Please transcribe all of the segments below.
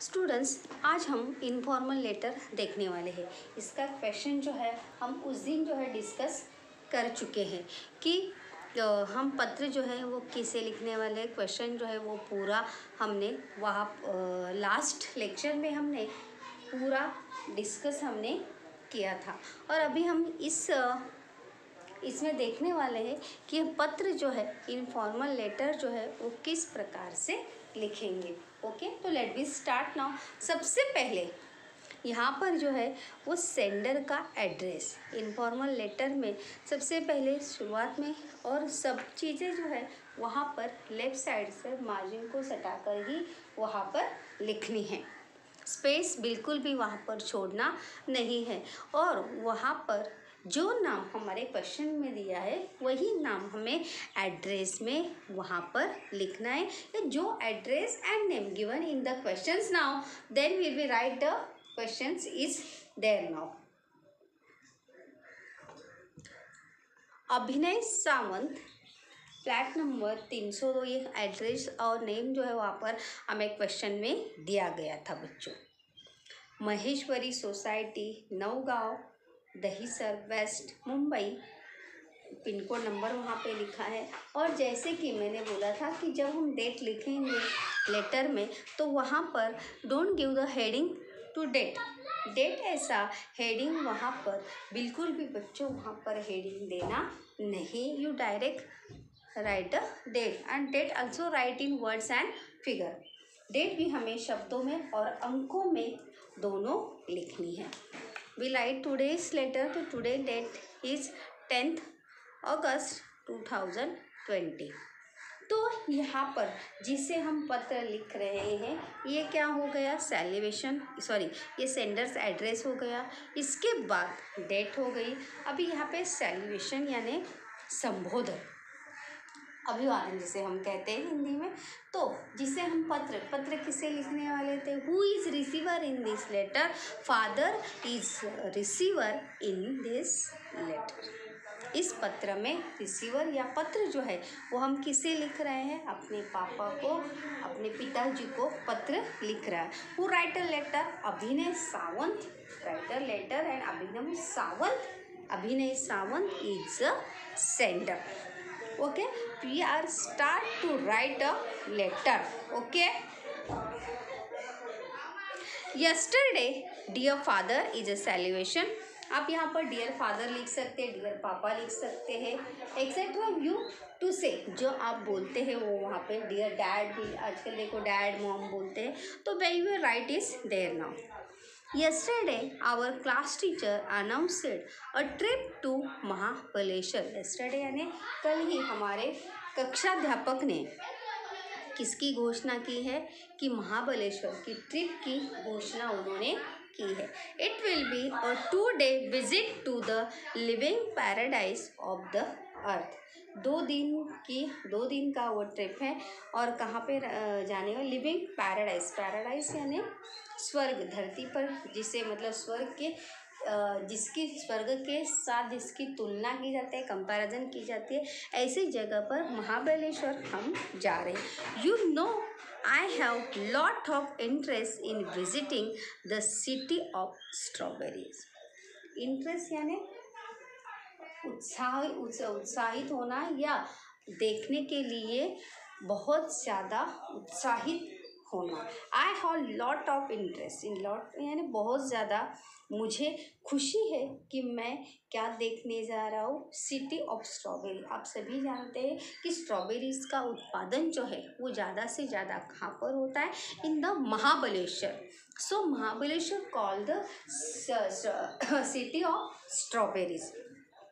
Students, आज हम informal letter देखने वाले हैं। इसका क्वेश्चन जो है हम उस दिन जो है डिस्कस कर चुके हैं कि हम पत्र जो है वो किसे लिखने वाले। क्वेश्चन जो है वो पूरा हमने वहाँ लास्ट लेक्चर में हमने पूरा डिस्कस हमने किया था। और अभी हम इसमें देखने वाले हैं कि पत्र जो है इनफॉर्मल लेटर जो है वो किस प्रकार से लिखेंगे। ओके, तो लेट बी स्टार्ट नाउ। सबसे पहले यहाँ पर जो है वो सेंडर का एड्रेस इनफॉर्मल लेटर में सबसे पहले शुरुआत में, और सब चीज़ें जो है वहाँ पर लेफ़्ट साइड से मार्जिन को सटाकर ही वहाँ पर लिखनी है। स्पेस बिल्कुल भी वहाँ पर छोड़ना नहीं है। और वहाँ पर जो नाम हमारे क्वेश्चन में दिया है वही नाम हमें एड्रेस में वहाँ पर लिखना है। जो address and name given in the questions now, then will be write the questions is there now. Abhinay Sawant, flat number 302, ये एड्रेस और नेम जो है वहाँ पर हमें क्वेश्चन में दिया गया था बच्चों। Maheshwari society, Naugaon, Dahisar west, Mumbai, pin code number वहाँ पे लिखा है। और जैसे कि मैंने बोला था कि जब हम डेट लिखेंगे लेटर में तो वहाँ पर don't give the heading to date. Date ऐसा हेडिंग वहाँ पर बिल्कुल भी बच्चों वहाँ पर हेडिंग देना नहीं। You direct write the date and date also write in words and figure. Date भी हमें शब्दों में और अंकों में दोनों लिखनी है। We write today's letter to today date is 10th August 2020। तो यहाँ पर जिसे हम पत्र लिख रहे हैं ये क्या हो गया, सेलिब्रेशन, सॉरी ये सेंडर्स एड्रेस हो गया। इसके बाद डेट हो गई। अभी यहाँ पे सेलिब्रेशन यानी संबोधन, अभिवादन जिसे हम कहते हैं हिंदी में। तो जिसे हम पत्र किसे लिखने वाले थे, who is receiver in this letter, father is receiver in this letter. इस पत्र में रिसीवर या पत्र जो है वो हम किसे लिख रहे हैं, अपने पापा को, अपने पिताजी को पत्र लिख रहा है। Who right a letter, Abhinay Sawant write a letter and Abhinay Sawant is a sender. Okay, we are start to write a letter. Okay, yesterday dear father is a celebration। आप यहाँ पर डियर फादर लिख सकते हैं, डियर पापा लिख सकते हैं, एक्सेट्रा यू टू से जो आप बोलते हैं वो वहाँ पे डियर डैड भी, आजकल देखो डैड मॉम बोलते हैं, तो way you write is there now. Yesterday, our class teacher announced a trip to Mahabaleshwar. Yesterday यानी कल ही हमारे कक्षाध्यापक ने किसकी घोषणा की है कि महाबलेश्वर की ट्रिप की घोषणा उन्होंने की है। It will be a 2-day visit to the living paradise of the earth। 2 दिन का वो ट्रिप है। और कहाँ पे जाने का, लिविंग पैराडाइज, पैराडाइज यानी स्वर्ग, धरती पर जिसे मतलब स्वर्ग के जिसकी स्वर्ग के साथ जिसकी तुलना की जाती है, कंपैरिजन की जाती है, ऐसी जगह पर महाबलेश्वर हम जा रहे हैं। You know I have lot of interest in visiting the city of strawberries. Interest यानी उत्साहित होना या देखने के लिए बहुत ज़्यादा उत्साहित होना। I have lot of interest in, lot यानी बहुत ज़्यादा मुझे खुशी है कि मैं क्या देखने जा रहा हूँ, सिटी ऑफ स्ट्रॉबेरी। आप सभी जानते हैं कि स्ट्रॉबेरीज का उत्पादन जो है वो ज़्यादा से ज़्यादा कहाँ पर होता है, in the Mahabaleshwar. So Mahabaleshwar called the city of strawberries.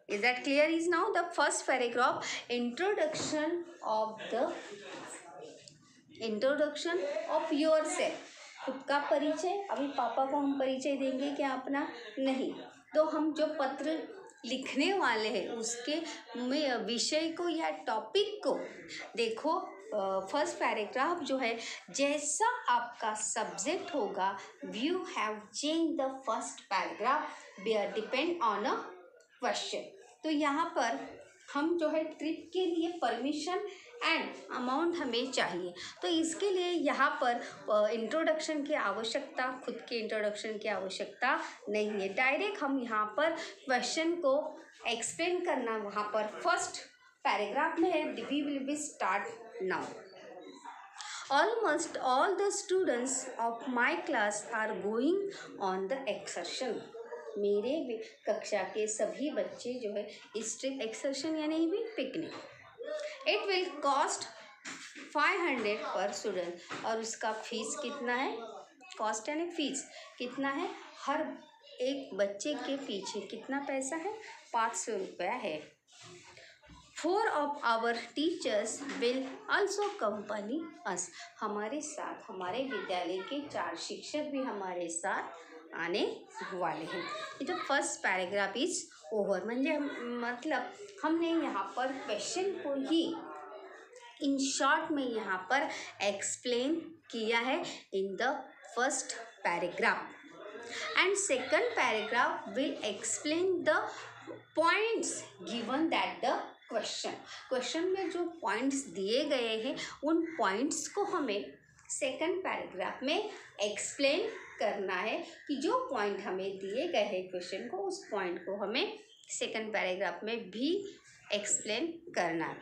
Is that clear? Is now the first paragraph, introduction of yourself। खुद का परिचय। अभी पापा को हम परिचय देंगे क्या अपना, नहीं। तो हम जो पत्र लिखने वाले हैं उसके विषय को या टॉपिक को देखो। फर्स्ट पैराग्राफ जो है, जैसा आपका सब्जेक्ट होगा, you have change the first paragraph depend on a question. तो यहाँ पर हम जो है ट्रिप के लिए परमिशन एंड अमाउंट हमें चाहिए। तो इसके लिए यहाँ पर इंट्रोडक्शन की आवश्यकता, खुद के इंट्रोडक्शन की आवश्यकता नहीं है। डायरेक्ट हम यहाँ पर क्वेश्चन को एक्सप्लेन करना वहाँ पर फर्स्ट पैराग्राफ में है। We will be start now. Almost all the students of my class are going on the excursion. मेरे कक्षा के सभी बच्चे जो है इस ट्रिप, एक्सकर्शन यानी भी पिकनिक, इट विल कॉस्ट 500 पर स्टूडेंट। और उसका फीस कितना है, कॉस्ट यानी फीस कितना है, हर एक बच्चे के पीछे कितना पैसा है, 500 रुपया है। 4 of our teachers will also accompany us. हमारे साथ, हमारे विद्यालय के 4 शिक्षक भी हमारे साथ आने वाले हैं। ये तो फर्स्ट पैराग्राफ इज ओवर। मतलब हमने यहाँ पर क्वेश्चन को ही इन शॉर्ट में यहाँ पर एक्सप्लेन किया है in the first paragraph. And second paragraph will explain the points given that the question में जो पॉइंट्स दिए गए हैं उन पॉइंट्स को हमें सेकंड पैराग्राफ में एक्सप्लेन करना है कि जो पॉइंट हमें दिए गए हैं क्वेश्चन को, उस पॉइंट को हमें सेकंड पैराग्राफ में भी एक्सप्लेन करना है।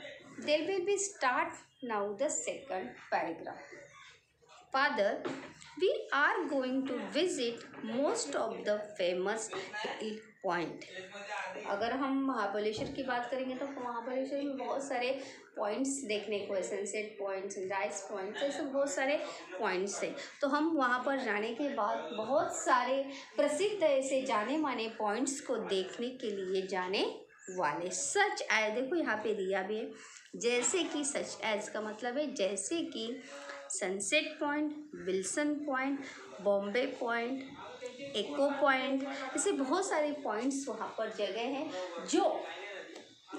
There will be start now the second paragraph. Father, we are going to visit most of the famous hill point. अगर हम महाबलेश्वर की बात करेंगे तो महाबलेश्वर में बहुत सारे पॉइंट्स देखने को है, सनसेट पॉइंट, सनराइज पॉइंट, ऐसे बहुत सारे पॉइंट्स हैं। तो हम वहाँ पर जाने के बाद बहुत सारे प्रसिद्ध ऐसे जाने माने पॉइंट्स को देखने के लिए जाने वाले। सच एज, देखो यहाँ पे दिया भी है, जैसे कि सच एज का मतलब है जैसे कि sunset point, Wilson point, Bombay point, echo point, ऐसे बहुत सारे पॉइंट्स वहाँ पर जगह हैं जो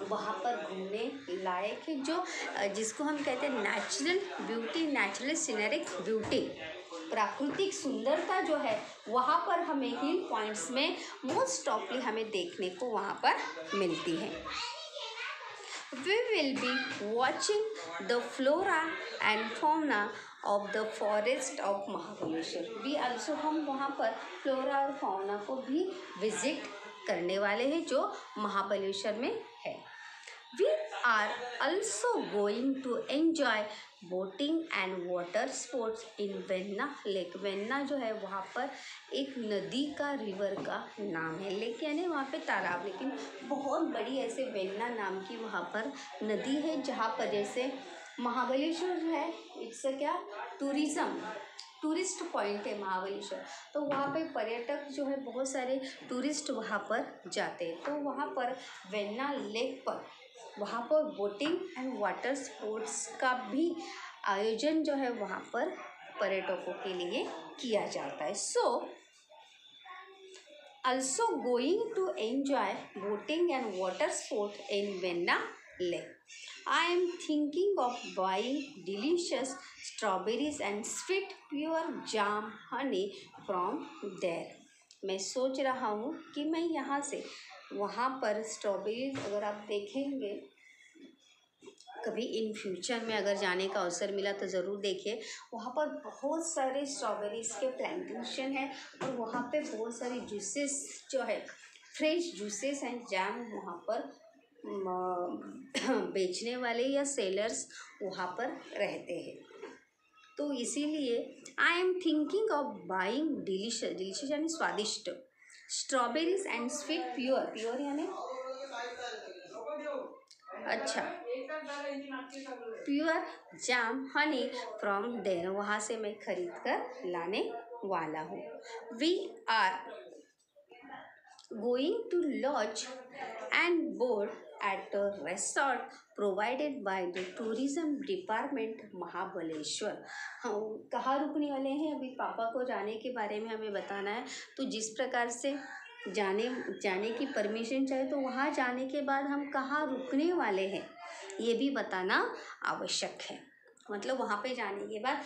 वहाँ पर घूमने लायक है, जो जिसको हम कहते हैं natural beauty, natural scenic beauty, प्राकृतिक सुंदरता जो है वहाँ पर हमें हिल पॉइंट्स में मोस्ट ऑफली हमें देखने को वहाँ पर मिलती है। We will be watching the flora and fauna of the forest of Mahabaleshwar. We also, हम वहाँ पर फ्लोरा और फाउना को भी विजिट करने वाले हैं जो महाबलेश्वर में है। We are also going to enjoy boating and water sports in Venna lake. Venna जो है वहाँ पर एक नदी का, रिवर का नाम है। लेक यानी वहाँ पे तालाब, लेकिन बहुत बड़ी ऐसे वेन्ना नाम की वहाँ पर नदी है, जहाँ पर जैसे महाबलेश्वर जो है इट्स क्या टूरिस्ट पॉइंट है महाबलेश्वर। तो वहाँ पे पर्यटक जो है बहुत सारे टूरिस्ट वहाँ पर जाते हैं। तो वहाँ पर वेन्ना लेक पर वहाँ पर बोटिंग एंड वाटर स्पोर्ट्स का भी आयोजन जो है वहाँ पर पर्यटकों के लिए किया जाता है। सो also going to enjoy boating and water sport in Venna Lake. I am thinking of buying delicious strawberries and sweet pure jam honey from there. मैं सोच रहा हूँ कि मैं यहाँ से वहाँ पर स्ट्रॉबेरीज, अगर आप देखेंगे कभी इन फ्यूचर में अगर जाने का अवसर मिला तो ज़रूर देखिए, वहाँ पर बहुत सारे स्ट्रॉबेरीज़ के प्लांटेशन है और वहाँ पे बहुत सारी जूसेस जो है, फ्रेश जूसेस एंड जैम वहाँ पर बेचने वाले या सेलर्स वहाँ पर रहते हैं। तो इसीलिए I am thinking of buying delicious यानी स्वादिष्ट स्ट्रॉबेरीज एंड स्वीट प्योर यानी अच्छा pure jam honey from there, वहाँ से मैं खरीद कर लाने वाला हूँ। We are going to lodge and board at a resort provided by the tourism department Mahabaleshwar. हम कहाँ रुकने वाले हैं, अभी पापा को जाने के बारे में हमें बताना है। तो जिस प्रकार से जाने की परमिशन चाहिए, तो वहाँ जाने के बाद हम कहाँ रुकने वाले हैं ये भी बताना आवश्यक है। मतलब वहाँ पे जाने के बाद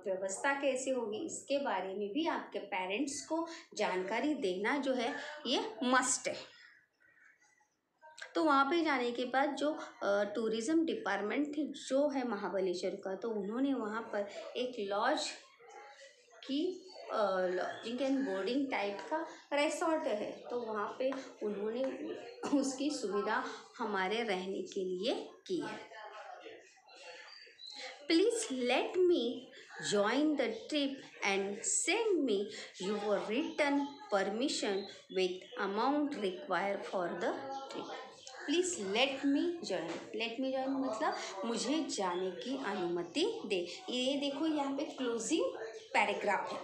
व्यवस्था कैसे होगी इसके बारे में भी आपके पेरेंट्स को जानकारी देना जो है ये मस्ट है। तो वहाँ पे जाने के बाद जो टूरिज़्म डिपार्टमेंट थी जो है महाबलेश्वर का, तो उन्होंने वहाँ पर एक लॉज की लॉजिंग एंड बोर्डिंग टाइप का रिसोर्ट है, तो वहाँ पे उन्होंने उसकी सुविधा हमारे रहने के लिए की है। Please let me join the trip and send me your written permission with amount required for the trip. Please let me join मतलब मुझे जाने की अनुमति दे। ये देखो यहाँ पे क्लोजिंग पैराग्राफ है।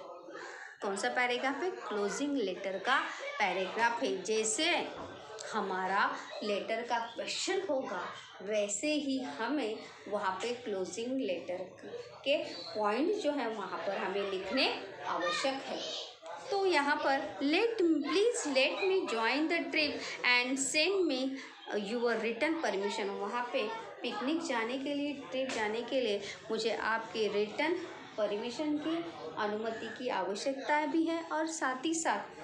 कौन सा पैराग्राफ है? क्लोजिंग लेटर का पैराग्राफ है। जैसे हमारा लेटर का क्वेश्चन होगा वैसे ही हमें वहाँ पे क्लोजिंग लेटर के पॉइंट जो है वहाँ पर हमें लिखने आवश्यक है। तो यहाँ पर please let me join the trip and send me your return permission. वहाँ पे पिकनिक जाने के लिए, ट्रिप जाने के लिए मुझे आपके रिटर्न परमिशन की अनुमति की आवश्यकता भी है, और साथ ही साथ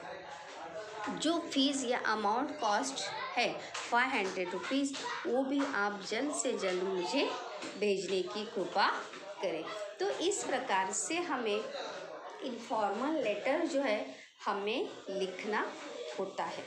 जो फीस या अमाउंट कॉस्ट है 500 रुपीज़, वो भी आप जल्द से जल्द मुझे भेजने की कृपा करें। तो इस प्रकार से हमें इनफॉर्मल लेटर जो है हमें लिखना होता है।